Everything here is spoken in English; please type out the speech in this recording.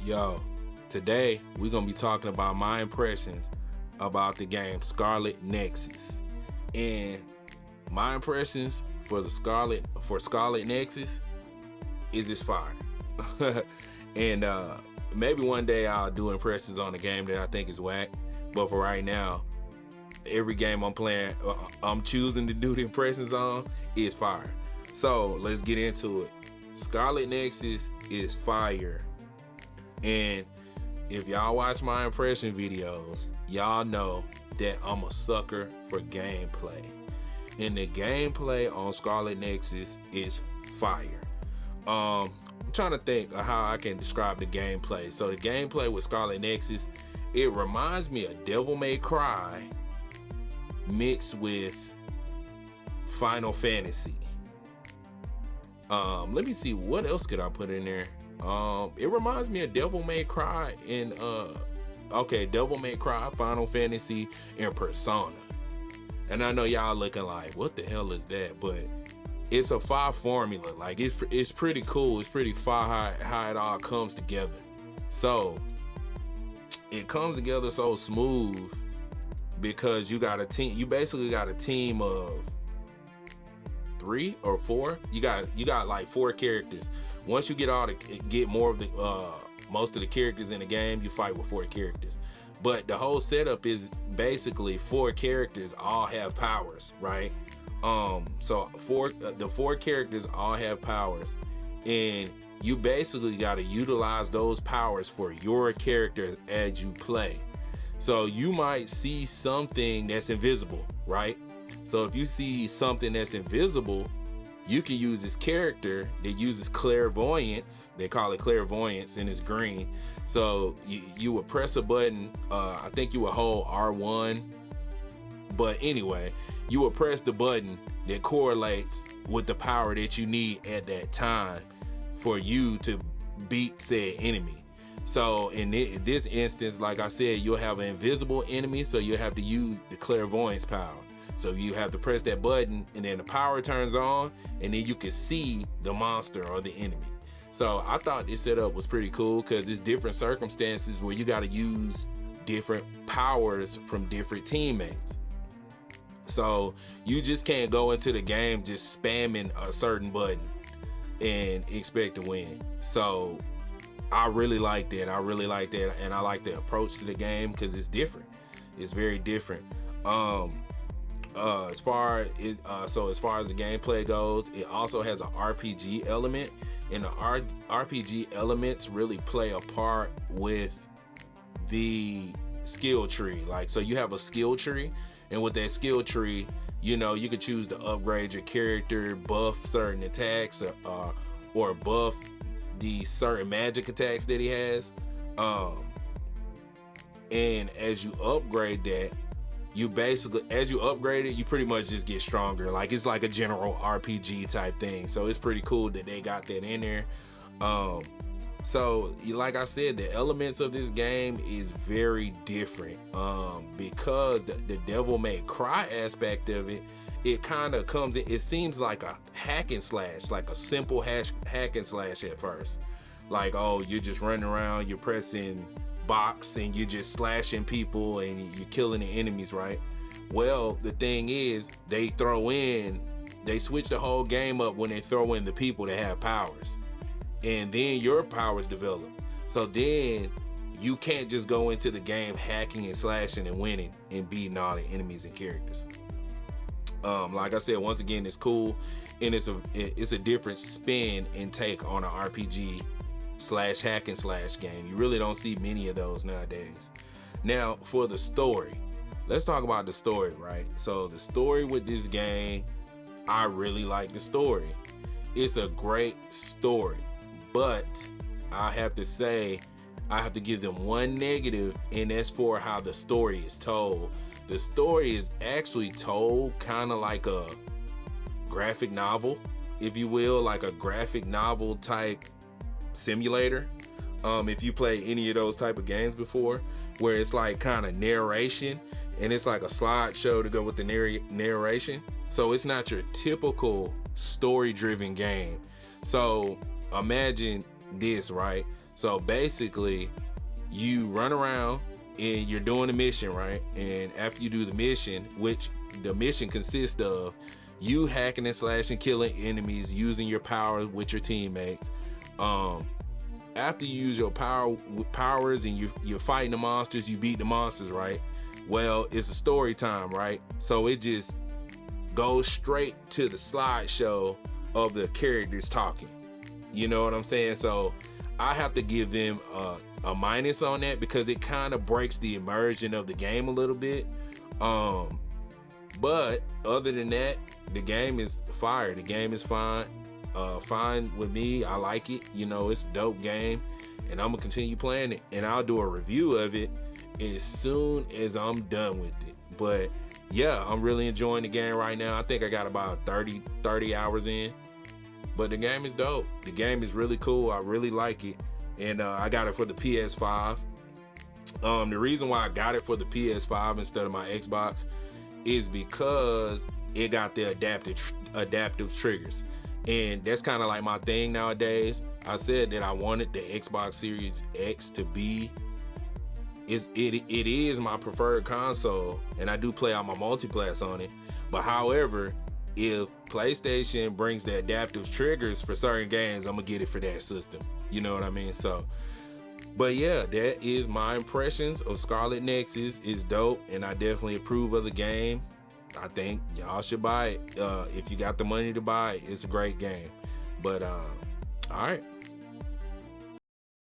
Yo, today we're gonna be talking about my impressions about the game Scarlett Nexus. And my impressions for Scarlett Nexus is it's fire. And maybe one day I'll do impressions on a game that I think is whack. But for right now, every game I'm playing, I'm choosing to do the impressions on is fire. So let's get into it. Scarlett Nexus is fire. And if y'all watch my impression videos, y'all know that I'm a sucker for gameplay. And the gameplay on Scarlett Nexus is fire. I'm trying to think of how I can describe the gameplay. So the gameplay with Scarlett Nexus, it reminds me of Devil May Cry mixed with Final Fantasy. Let me see, what else could I put in there? It reminds me of Devil May Cry and Devil May Cry, Final Fantasy, and Persona. And I know y'all looking like, what the hell is that? But it's a fire formula. Like it's pretty cool. It's pretty fire how it all comes together. So it comes together so smooth because you got a team. You basically got a team of 3 or 4. You got like 4 characters. Once you get more of the most of the characters in the game, you fight with 4 characters. But the whole setup is basically 4 characters all have powers, right? So the 4 characters all have powers, and you basically got to utilize those powers for your character as you play. So you might see something that's invisible, right? So if you see something that's invisible, you can use this character that uses clairvoyance. They call it clairvoyance, and it's green. So you would press a button. I think you would hold R1. But anyway, you would press the button that correlates with the power that you need at that time for you to beat said enemy. So in this instance, like I said, you'll have an invisible enemy, so you'll have to use the clairvoyance power. So you have to press that button, and then the power turns on, and then you can see the monster or the enemy. So I thought this setup was pretty cool because it's different circumstances where you got to use different powers from different teammates. So you just can't go into the game just spamming a certain button and expect to win. So I really like that. And I like the approach to the game because it's different. It's very different. As far as the gameplay goes, it also has an RPG element, and the RPG elements really play a part with the skill tree. Like, so you have a skill tree, and with that skill tree, you know, you could choose to upgrade your character, buff certain attacks, or buff the certain magic attacks that he has. And as you upgrade that, as you upgrade it, you pretty much just get stronger. Like, it's like a general RPG type thing. So it's pretty cool that they got that in there. So like I said, the elements of this game is very different because the Devil May Cry aspect of it kind of comes in. It seems like a hack and slash, like a simple hack and slash at first. Like, oh, you're just running around, you're pressing box and you're just slashing people and you're killing the enemies, right? Well, the thing is, they switch the whole game up when they throw in the people that have powers, and then your powers develop. So then you can't just go into the game hacking and slashing and winning and beating all the enemies and characters. Like I said, once again, it's cool, and it's a different spin and take on an RPG / hack and slash game. You really don't see many of those nowadays. Now, for the story, let's talk about the story, right? So the story with this game, I really like the story. It's a great story, but I have to say, I have to give them one negative, and that's for how the story is told. The story is actually told kind of like a graphic novel, if you will, like a graphic novel type simulator. If you play any of those type of games before, where it's like kind of narration and it's like a slideshow to go with the narration. So it's not your typical story driven game. So imagine this, right? So basically, you run around and you're doing a mission, right? And after you do the mission, which the mission consists of you hacking and slashing, killing enemies, using your power with your teammates. After you use your powers and you're fighting the monsters, you beat the monsters, right? Well, it's a story time, right? So it just goes straight to the slideshow of the characters talking. You know what I'm saying? So I have to give them a minus on that because it kind of breaks the immersion of the game a little bit. But other than that, the game is fire. The game is fine with me. I like it. You know, it's a dope game, and I'm gonna continue playing it. And I'll do a review of it as soon as I'm done with it. But yeah, I'm really enjoying the game right now. I think I got about 30 hours in. But the game is dope. The game is really cool. I really like it. And I got it for the PS5. The reason why I got it for the PS5 instead of my Xbox is because it got the adaptive triggers. And that's kind of like my thing nowadays. I said that I wanted the Xbox Series X to be, it is my preferred console, and I do play all my multiplayer on it. But however, if PlayStation brings the adaptive triggers for certain games, I'm gonna get it for that system. You know what I mean? So, but yeah, that is my impressions of Scarlett Nexus. It's dope, and I definitely approve of the game. I think y'all should buy it. If you got the money to buy it, it's a great game. But all right.